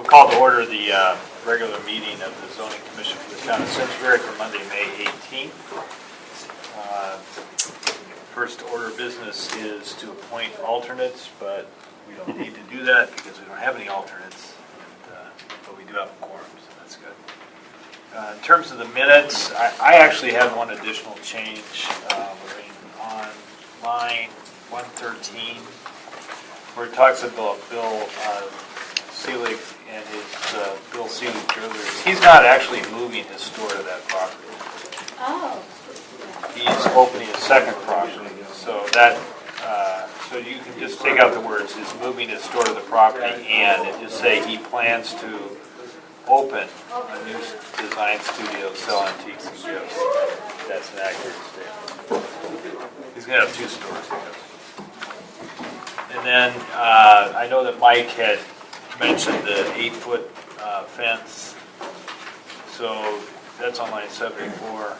We'll call to order the regular meeting of the Zoning Commission for the Town of Simsbury for Monday, May 18th. First order of business is to appoint alternates, but we don't need to do that because we don't have any alternates, but we do have a quorum, so that's good. In terms of the minutes, I actually had one additional change. We're on line 113, where it talks about Bill Seelig and his Bill Seelig Jewelers. He's not actually moving his store to that property. Oh. He's opening a second property, so that so you can just take out the words, "is moving his store to the property," and just say he plans to open a new design studio, sell antiques and gifts. That's an accurate statement. He's going to have two stores, I guess. And then I know that Mike had mentioned the 8-foot fence, so that's on line 74.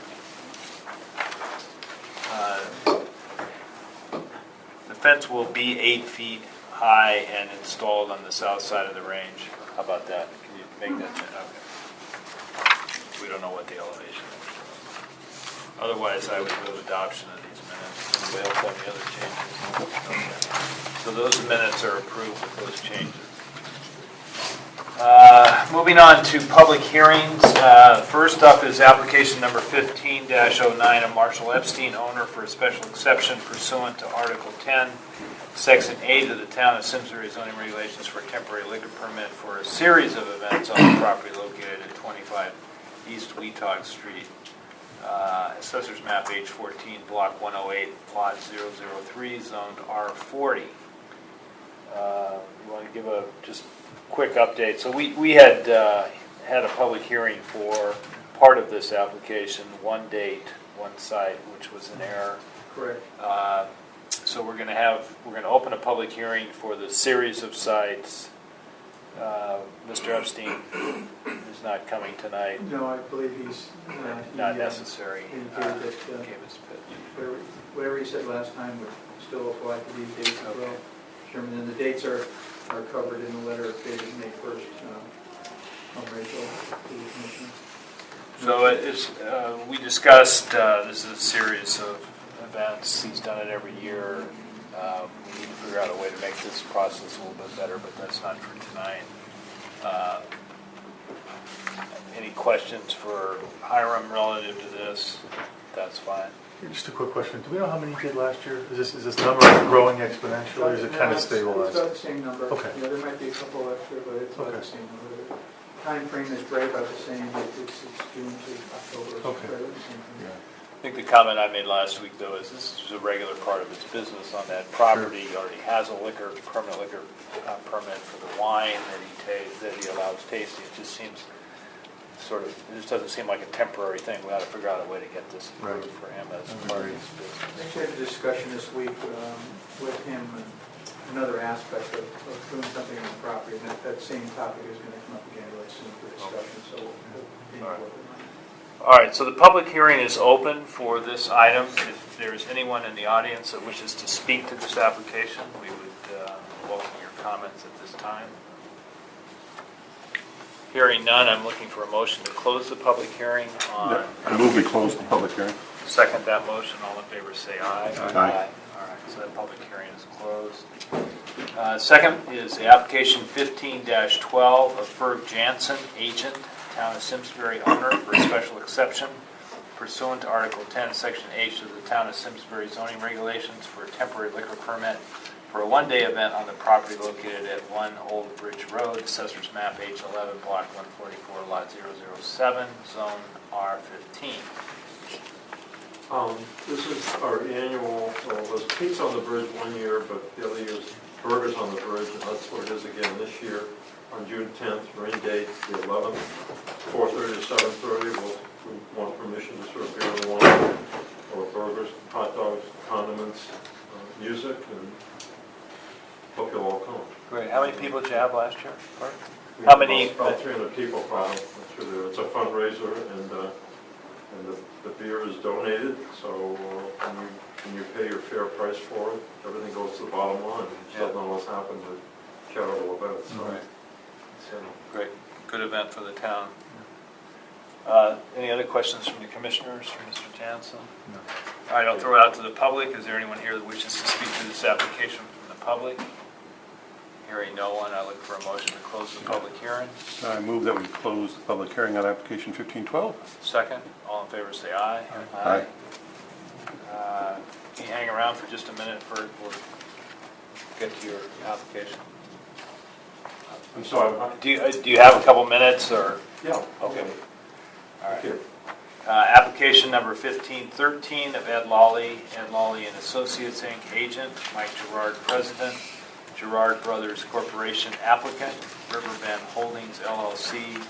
The fence will be 8 feet high and installed on the south side of the range. How about that? Can you make that? Okay. We don't know what the elevation is. Otherwise, I would move adoption of these minutes. Anybody else have any other changes? Okay. So those minutes are approved with those changes. Moving on to public hearings. First up is application number 15-09 of Marshall Epstein, owner for a special exception pursuant to Article 10, Section 8 of the Town of Simsbury zoning regulations for a temporary liquor permit for a series of events on the property located at 25 East Weetog Street. Assessor's map H14, block 108, plot 003, zoned R40. You want to give a just quick update? So we had had a public hearing for part of this application, one date, one site, which was an error. Correct. So we're going to open a public hearing for the series of sites. Mr. Epstein is not coming tonight. No, I believe he's Not necessary. indicated that Gave his pitch. whatever he said last time would still apply to these dates as well. Chairman, and the dates are covered in the letter dated May 1st from Rachel to the Commission. So it's, we discussed, this is a series of events. He's done it every year. We need to figure out a way to make this process a little bit better, but that's not for tonight. Any questions for Hiram relative to this? That's fine. Just a quick question. Do we know how many you did last year? Is this number growing exponentially, or is it kind of stabilized? It's about the same number. Okay. Yeah, there might be a couple extra, but it's about the same number. The time frame is right about the same. It's June to October. It's Okay. right about the same thing. Yeah. I think the comment I made last week, though, is this is a regular part of its business on that property. He already has a permanent liquor permit for the wine that he allows tasting. It just seems it just doesn't seem like a temporary thing. We ought to figure out a way to get this approved for him as part of his business. I actually had a discussion this week with him and another aspect of doing something on the property, and that same topic is going to come up again really soon for discussion, so we'll be All right. working on it. All right, so the public hearing is open for this item. If there's anyone in the audience that wishes to speak to this application, we would welcome your comments at this time. Hearing none, I'm looking for a motion to close the public hearing on... I move we close the public hearing. Second that motion. All in favor say aye. Aye. All right, so that public hearing is closed. Second is the application 15-12 of Ferg Jansen, agent, Town of Simsbury owner for a special exception pursuant to Article 10, Section H of the Town of Simsbury zoning regulations for a temporary liquor permit for a one-day event on the property located at 1 Old Bridge Road, Assessor's Map H11, Block 144, Lot 007, Zone R15. This is our annual, there's pizza on the bridge one year, but the other year is burgers on the bridge, and that's what it is again this year. On June 10th, rain date, the 11th, 4:30 to 7:30. We want permission to serve beer and wine, or burgers, hot dogs, condiments, music, and hope you'll all come. Great. How many people did you have last year? We How have many? About 300 people probably. It's a fundraiser, and the beer is donated, so when you pay your fair price for it, everything goes to the bottom line. It doesn't always happen with charitable events. So. Right. Great, good event for the town. Any other questions from the commissioners, from Mr. Jansen? No. All right, I'll throw it out to the public. Is there anyone here that wishes to speak to this application from the public? Hearing no one, I look for a motion to close the public hearing. I move that we close the public hearing on application 1512. Second, all in favor say aye. Aye. Can you hang around for just a minute for, we'll get to your application? I'm sorry. Do you have a couple minutes, or? Yeah. Okay. All right. Here. Application number 1513 of Ed Lawley and Associates, Inc., agent, Mike Gerard, president, Gerard Brothers Corporation applicant, Riverbend Holdings LLC,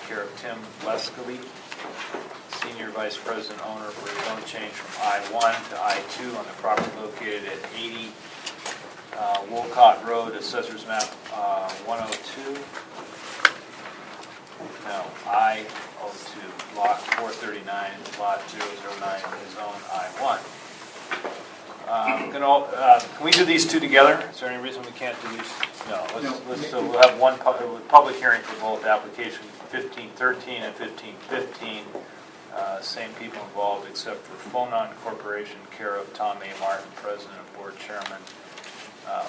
care of Tim Lescali, senior vice president owner for a zone change from I-1 to I-2 on the property located at 80 Wolcott Road, Assessor's Map 102. No, I-02, Lot 439, Lot 009, Zone I-1. Can we do these two together? Is there any reason we can't do these? No. So we'll have one public hearing for both applications, 1513 and 1515. Same people involved except for Phonon Corporation, care of Tom A. Martin, president and board chairman,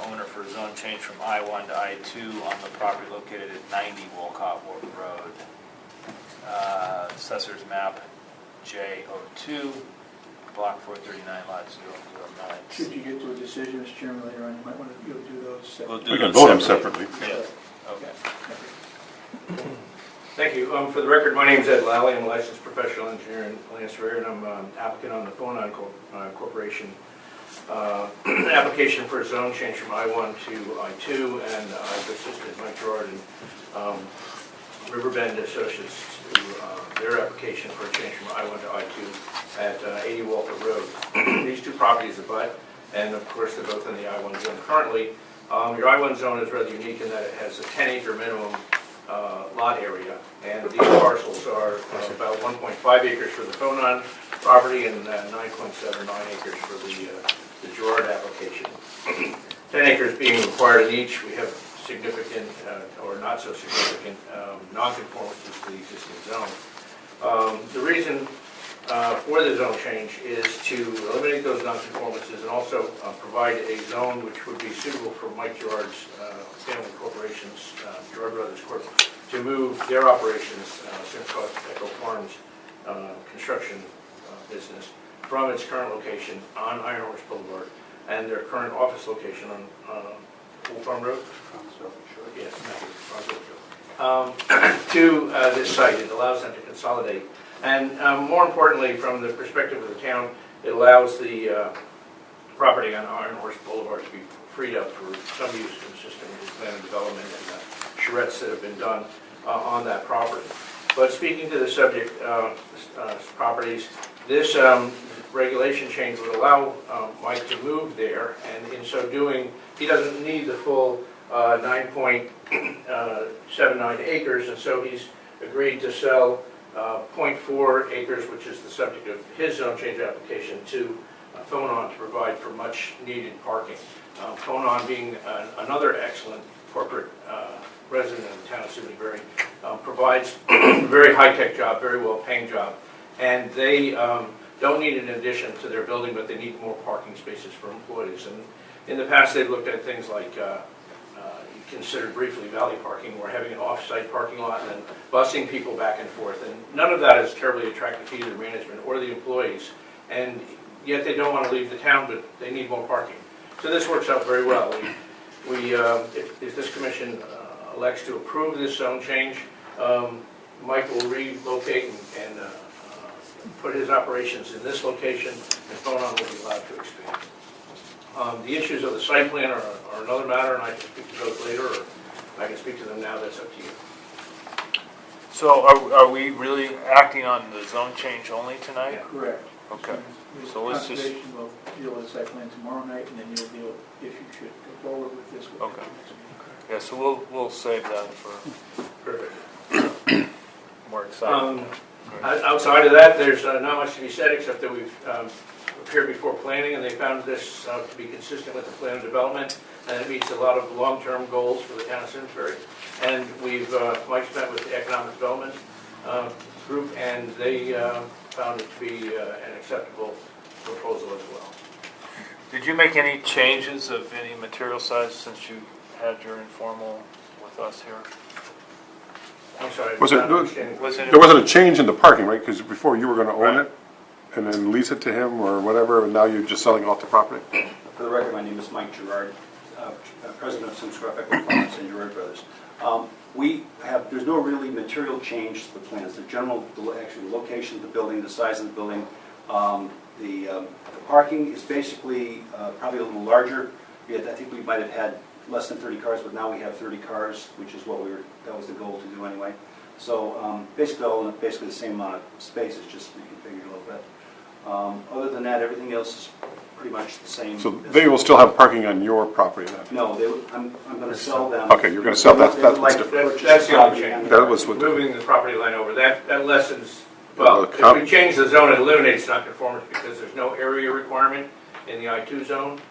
owner for a zone change from I-1 to I-2 on the property located at 90 Wolcott Road. Assessor's map J02, block 439, lot 009. Should you get to a decision, Mr. Chairman, later on, you might want to do those separately. We'll do We can those vote them separately. Yeah, okay. Thank you. For the record, my name is Ed Lally. I'm a licensed professional engineer and land surveyor, and I'm an applicant on the Phonon Corporation application for a zone change from I-1 to I-2, and I've assisted Mike Gerard and Riverbend Associates to their application for a change from I-1 to I-2 at 80 Walker Road. These two properties abut, and of course they're both in the I-1 zone currently. Your I-1 zone is rather unique in that it has a 10-acre minimum lot area, and these parcels are about 1.5 acres for the Phonon property and 9.79 acres for the Gerard application. 10 acres being required in each. We have significant or not so significant non-conformances to the existing zone. The reason for the zone change is to eliminate those non-conformances and also provide a zone which would be suitable for Mike Gerard's family corporations, Gerard Brothers Corp, to move their operations, Simcoe Echo Farms construction business, from its current location on Iron Horse Boulevard and their current office location on Old Farm Road? Yes, to this site. It allows them to consolidate. And more importantly, from the perspective of the town, it allows the property on Iron Horse Boulevard to be freed up for some use consistent with plan of development and charrettes that have been done on that property. But speaking to the subject properties, this regulation change would allow Mike to move there, and in so doing, he doesn't need the full 9.79 acres, and so he's agreed to sell 0.4 acres, which is the subject of his zone change application, to Phonon to provide for much needed parking. Phonon being another excellent corporate resident of the town of Siboney-Berry, provides a very high-tech job, very well-paying job, and they don't need an addition to their building, but they need more parking spaces for employees. And in the past, they've looked at things like considered briefly valley parking, or having an off-site parking lot and then busing people back and forth. And none of that is terribly attractive to either management or the employees. And yet they don't want to leave the town, but they need more parking. So this works out very well. If this commission elects to approve this zone change, Mike will relocate and put his operations in this location, and Phonon will be allowed to expand. The issues of the site plan are another matter, and I can speak to those later, or I can speak to them now. That's up to you. So are we really acting on the zone change only tonight? Correct. Okay. So let's just- Conservation will deal with the site plan tomorrow night, and then you'll deal, if you should go forward with this. Okay. Yeah, so we'll save that for Perfect. more exciting. Outside of that, there's not much to be said, except that we've appeared before planning, and they found this to be consistent with the plan of development, and it meets a lot of long-term goals for the town of Simsbury. And we've, Mike's met with the economic development group, and they found it to be an acceptable proposal as well. Did you make any changes of any material size since you had your informal with us here? I'm sorry. Was it- not understanding. There wasn't a change in the parking, right? Because before you were going to own Right. it and then lease it to him or whatever, and now you're just selling off the property? For the record, my name is Mike Gerard, president of Simscroft Equity Finance and Gerard Brothers. There's no really material change to the plans. The general, actually, the location of the building, the size of the building, the parking is basically probably a little larger. I think we might have had less than 30 cars, but now we have 30 cars, which is what that was the goal to do anyway. So basically the same amount of space, it's just reconfigured a little bit. Other than that, everything else is pretty much the same. So they will still have parking on your property then? No, I'm going to sell them. Okay, you're gonna sell that- They would that's like to different. purchase That's the the only property change. and- That was what, Moving the property line over, that lessens, well, if we change the zone, it eliminates nonconformity because there's no area requirement in the I-2 zone,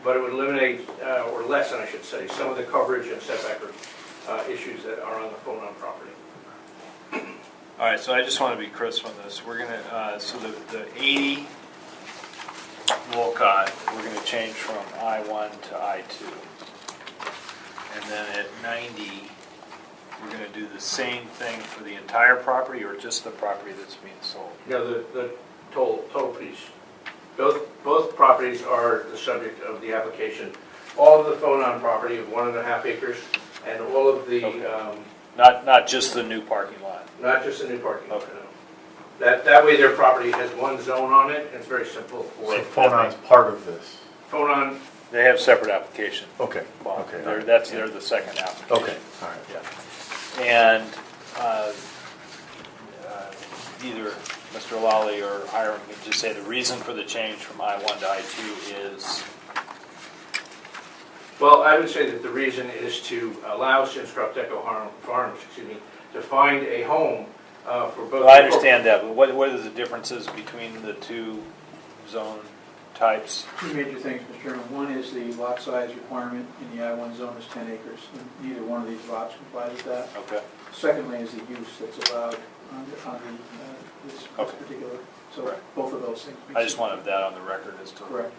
but it would eliminate, or lessen, I should say, some of the coverage and setback issues that are on the Phonon property. All right, so I just want to be crisp on this. We're gonna, so the 80 Wolcott, we're gonna change from I-1 to I-2. And then at 90, we're gonna do the same thing for the entire property or just the property that's being sold? The total piece. Both properties are the subject of the application. All of the Phonon property of 1.5 acres, and all of the, Okay. Not just the new parking lot? not just the new parking lot, Okay. no. That way their property has one zone on it, and it's very simple for So Phonon's part of this? Phonon. They have separate application. Okay, Well, okay. they're the second application. Okay, all right. Yeah. And either Mr. Lally or Hiram could just say the reason for the change from I-1 to I-2 is? Well, I would say that the reason is to allow Simscroft Echo Farms, to find a home for both. Well, I understand that, but what are the differences between the two zone types? Two major things, Mr. Chairman. One is the lot size requirement in the I-1 zone is 10 acres. And neither one of these lots complies with that. Okay. Secondly is the use that's allowed on this Okay. particular, so Right. both of those things. I just wanted that on the record as to Correct.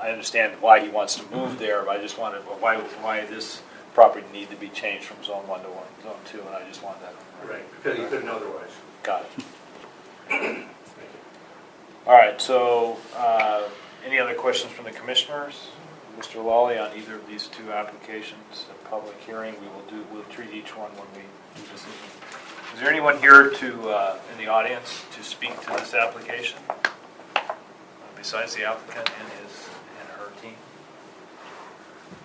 I understand why he wants to move there, but I just wanted, why this property need to be changed from zone 1 to zone 2, and I just wanted that on the record. Right, because you couldn't otherwise. Got it. All right, so any other questions from the commissioners? Mr. Lawley, on either of these two applications, a public hearing, we'll treat each one when we do decision. Is there anyone here in the audience to speak to this application? Besides the applicant and her team?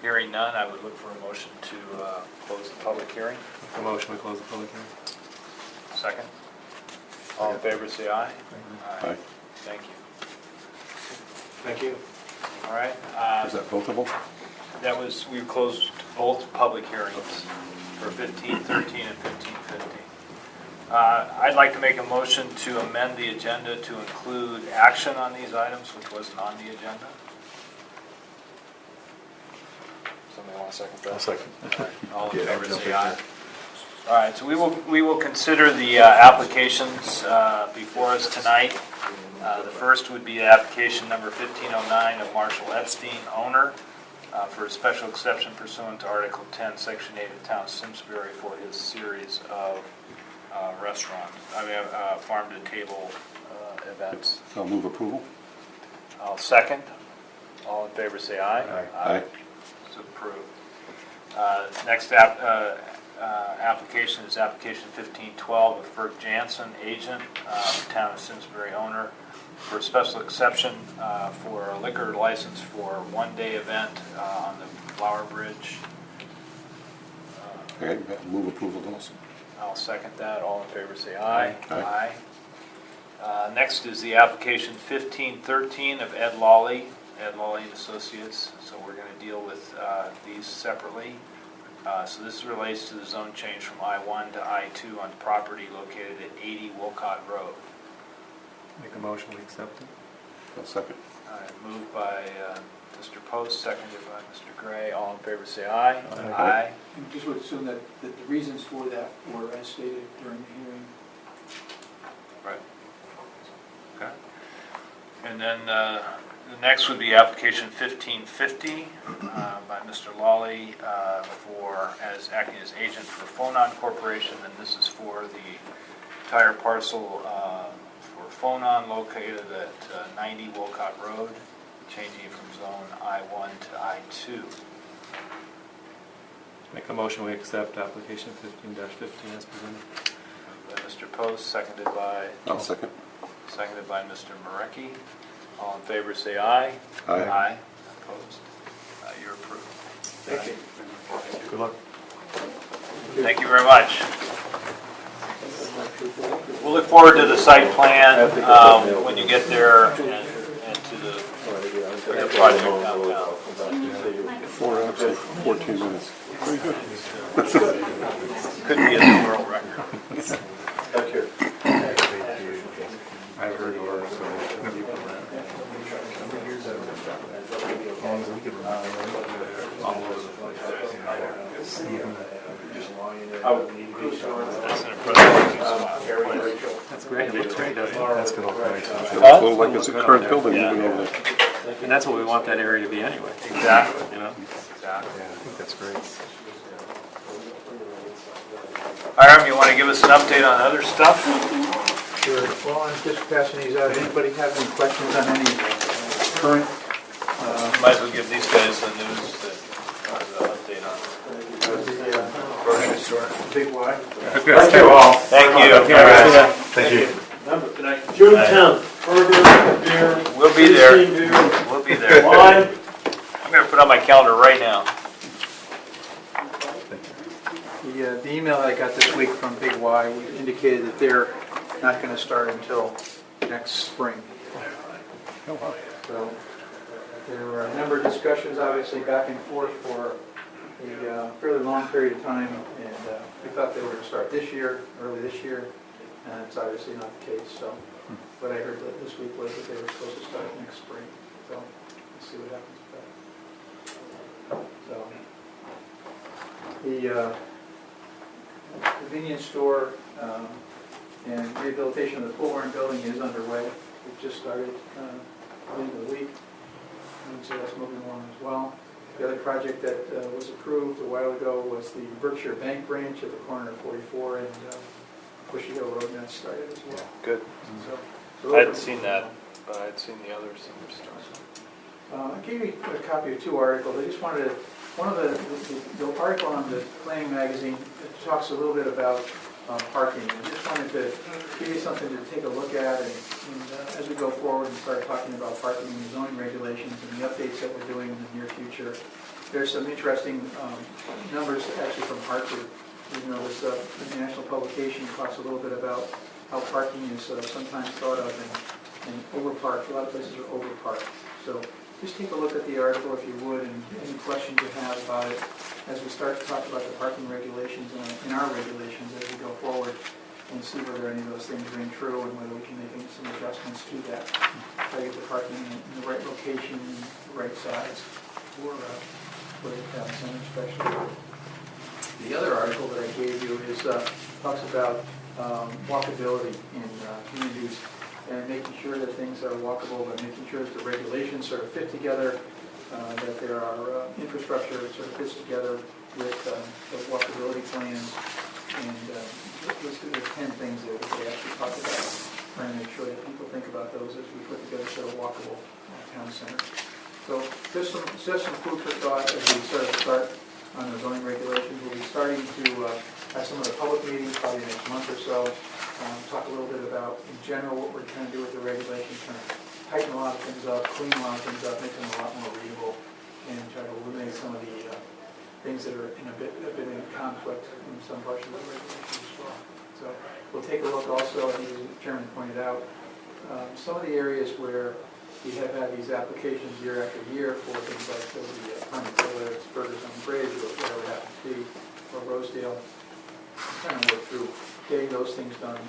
Hearing none, I would look for a motion to close the public hearing. A motion to close the public hearing? Second? All in favor, say aye. Aye. Thank you. Thank you. All right. is that both of them? We closed both public hearings for 1513 and 1515. I'd like to make a motion to amend the agenda to include action on these items, which wasn't on the agenda. Somebody want to second that? I'll second. All in Yeah, I'll favor, jump say in aye. there. All right, so we will consider the applications before us tonight. The first would be application number 1509 of Marshall Epstein, owner, for a special exception pursuant to Article 10, Section 8 of Town of Simsbury for his series of farm-to-table events. I'll move approval. I'll second. All in favor, say aye. Aye. It's approved. Next application is application 1512 of Ferg Jansen, agent, Town of Simsbury owner, for a special exception for a liquor license for a one-day event on the Flower Bridge. Okay, move approval also. I'll second that. All in favor say aye. Aye. Next is the application 1513 of Ed Lawley and Associates. So we're going to deal with these separately. So this relates to the zone change from I-1 to I-2 on property located at 80 Wolcott Road. Make a motion, we accept it. I'll second. Moved by Mr. Post, seconded by Mr. Gray. All in favor say aye. Aye. And just would assume that the reasons for that were as stated during the hearing. Right. Okay. And then the next would be application 1550 by Mr. Lawley acting as agent for Phonon Corporation, and this is for the entire parcel for Phonon located at 90 Wolcott Road, changing it from zone I-1 to I-2. Make a motion, we accept application 15-15 as presented. By Mr. Post, seconded by I'll second. Mr. Marecki. All in favor say aye. Aye. Opposed? You're approved. Thank you. Good luck. Thank you very much. We'll look forward to the site plan when you get there and to the project downtown. 4 hours and 14 minutes. Very good. Could be a new world record. I've heard of her, so. As long as we can remember all over the place. That's an impressive spot. That's great, it looks great, doesn't it? That's gonna look nice. It looks a little like it's a current building moving over there. And that's what we want that area to be anyway, Exactly. you know? Exactly. Yeah, I think that's great. Hiram, you want to give us an update on other stuff? Sure. Well, I'm just passing these out. Anybody have any questions on any current? Might as well give these guys the news that the update on the grocery store. Big Y? Thank you all. Thank you. Thank you. June 10th, burger, beer. We'll be there. tasting beer, We'll be there. wine. I'm going to put on my calendar right now. The email I got this week from Big Y indicated that they're not going to start until next spring. So there were a number of discussions, obviously, back and forth for a fairly long period of time, and we thought they were going to start this year, early this year, and it's obviously not the case. So what I heard this week was that they were supposed to start next spring. So we'll see what happens with that. The convenience store and rehabilitation of the pole barn building is underway. It just started at the end of the week, and so that's moving along as well. The other project that was approved a while ago was the Berkshire Bank branch at the corner of 44 and Bushy Hill Road, and that started as well. Good. So I hadn't seen that, but I had seen the others. I gave you a copy of two articles. I just wanted to, one of the article on the Planning magazine, it talks a little bit about parking. I just wanted to give you something to take a look at, and as we go forward and start talking about parking and the zoning regulations and the updates that we're doing in the near future, there's some interesting numbers actually from Hartford. You know, this national publication talks a little bit about how parking is sometimes thought of and overparked. A lot of places are overparked. So just take a look at the article if you would, and any questions you have about it as we start to talk about the parking regulations and our regulations as we go forward, and see whether any of those things ring true and whether we can make some adjustments to that. Try to get the parking in the right location, the right size for the town center especially. The other article that I gave you is talks about walkability in communities and making sure that things are walkable, but making sure that the regulations sort of fit together, that there are infrastructure that sort of fits together with the walkability plans. And listed the 10 things that they actually talk about, trying to make sure that people think about those as we put together sort of walkable town center. So just some food for thought as we sort of start on the zoning regulations. We'll be starting to have some of the public meetings probably next month or so. Talk a little bit about, in general, what we're trying to do with the regulations, trying to tighten a lot of things up, clean a lot of things up, make them a lot more readable, and try to eliminate some of the things that are in a bit in conflict in some parts of the regulations as well. So we'll take a look also, I think as the chairman pointed out, some of the areas where we have had these applications year after year for things like the permits, whether it's Burgers on the Bridge or whatever it happens to be, or Rosedale. I'm trying to work through getting those things done.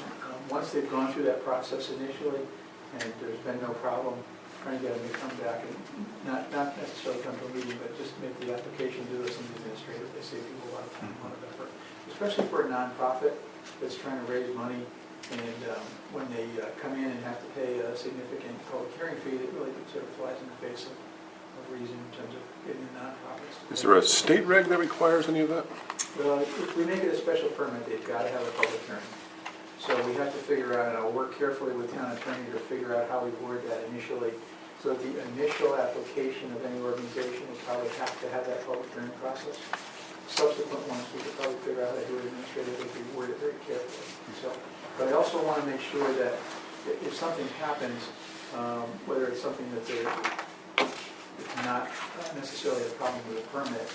Once they've gone through that process initially, and there's been no problem, trying to get them to come back and not necessarily come to a meeting, but just make the application, do this something administrative. They save people a lot of time, a lot of effort, especially for a nonprofit that's trying to raise money. And when they come in and have to pay a significant public hearing fee, it really sort of flies in the face of reason in terms of getting the nonprofits. Is there a state reg that requires any of that? Well, if we make it a special permit, they've got to have a public hearing. So we have to figure out, and I'll work carefully with town attorney to figure out how we word that initially. So the initial application of any organization will probably have to have that public hearing process. Subsequent ones, we could probably figure out how to do it administratively if we word it very carefully. So, but I also want to make sure that if something happens, whether it's something that it's not necessarily a problem with a permit,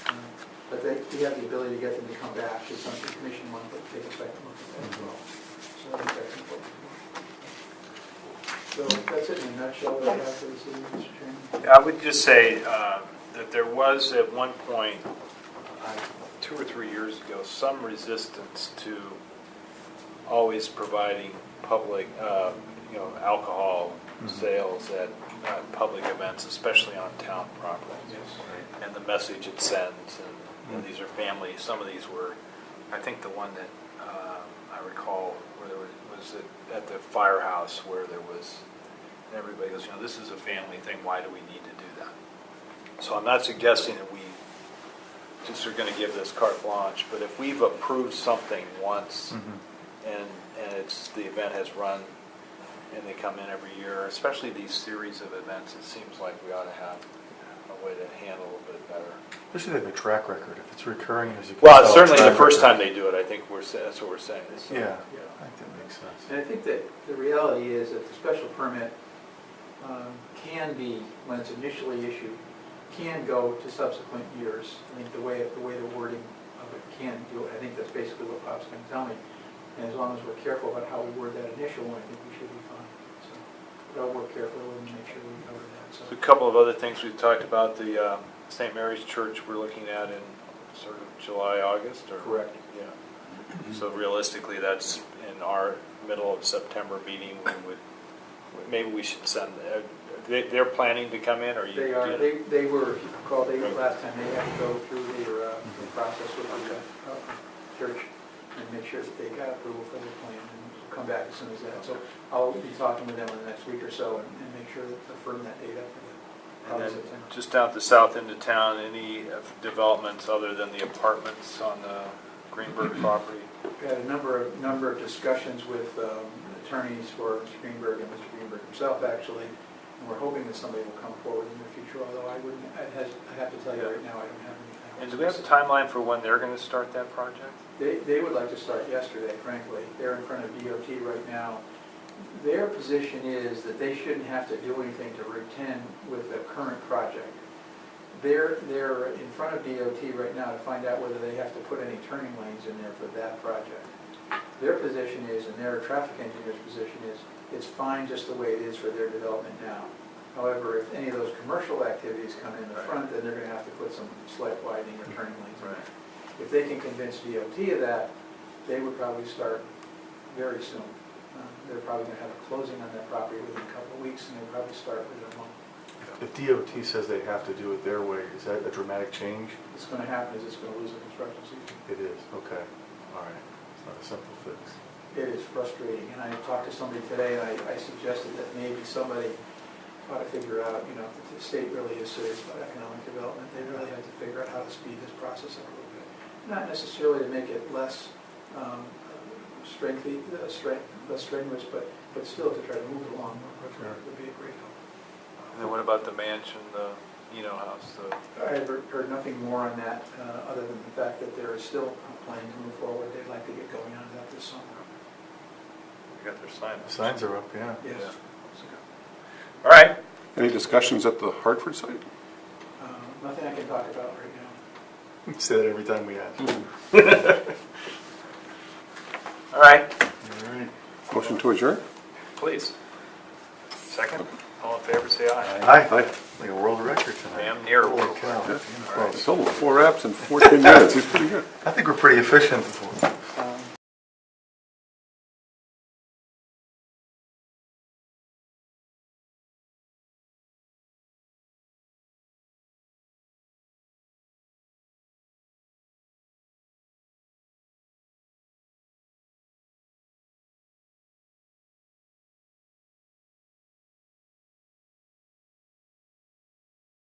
but we have the ability to get them to come back should something the commission want to take a second look at that as well. So I think that's important. So that's it in a nutshell that I have for this evening, Mr. Chairman. I would just say that there was at one point, 2 or 3 years ago, some resistance to always providing public, alcohol sales at public events, especially on town property. Yes. And the message it sends, and these are families. Some of these were, I think the one that I recall where there was at the firehouse where there was, and everybody goes, this is a family thing. Why do we need to do that? So I'm not suggesting that we just are going to give this carte blanche, but if we've approved something once and it's the event has run and they come in every year, especially these series of events, it seems like we ought to have a way to handle it a little bit better. Especially they have a track record. If it's recurring, there's a Well, it's certainly the first time they do it. I think that's what we're saying. So, Yeah, I think that makes sense. And I think that the reality is that the special permit can be, when it's initially issued, can go to subsequent years. I think the way the wording of it can do it. I think that's basically what Bob's going to tell me. And as long as we're careful about how we word that initial one, I think we should be fine. So, but I'll work carefully and make sure we cover that. So. A couple of other things we've talked about. The St. Mary's Church we're looking at in sort of July, August? Or, Correct. Yeah. So realistically, that's in our middle of September meeting. Maybe we should send. They're planning to come in, or you? They are. They were. If you recall, last time they had to go through their process with the church and make sure that they got approval for their plan and come back as soon as that. So I'll be talking with them in the next week or so and make sure that affirm that date up for them. And then just down at the south end of town, any developments other than the apartments on the Greenberg property? We had a number of discussions with attorneys for Mr. Greenberg and Mr. Greenberg himself, actually, and we're hoping that somebody will come forward in the future, although I have to tell you right now, I don't have anything. And do we have a timeline for when they're going to start that project? They would like to start yesterday, frankly. They're in front of DOT right now. Their position is that they shouldn't have to do anything to Route 10 with the current project. They're in front of DOT right now to find out whether they have to put any turning lanes in there for that project. Their position is, and their traffic engineer's position is, it's fine just the way it is for their development now. However, if any of those commercial activities come in the front, then they're going to have to put some slight widening or turning lanes in there. If they can convince DOT of that, they would probably start very soon. They're probably going to have a closing on that property within a couple of weeks, and they'll probably start within a month. If DOT says they have to do it their way, is that a dramatic change? What's going to happen is it's going to lose a construction season. It is, okay. All right. It's not a simple fix. It is frustrating, and I talked to somebody today, and I suggested that maybe somebody ought to figure out, if the state really is serious about economic development, they really have to figure out how to speed this process up a little bit. Not necessarily to make it less strenuous, but still to try to move it along more quickly would be a great help. And then what about the mansion, the house? I have heard nothing more on that, other than the fact that there is still planning to move forward. They'd like to get going on that this summer. We got their sign. The signs are up, yeah. Yes. Yeah. All right. Any discussions at the Hartford site? Nothing I can talk about right now. We say that every time we ask. All right. All right. Motion to adjourn? Please. Second. All in favor, say aye. Aye, like a world record tonight. Damn near a Holy world cow. Well, it's still 4 apps in 14 minutes, it's pretty good. I think we're pretty efficient.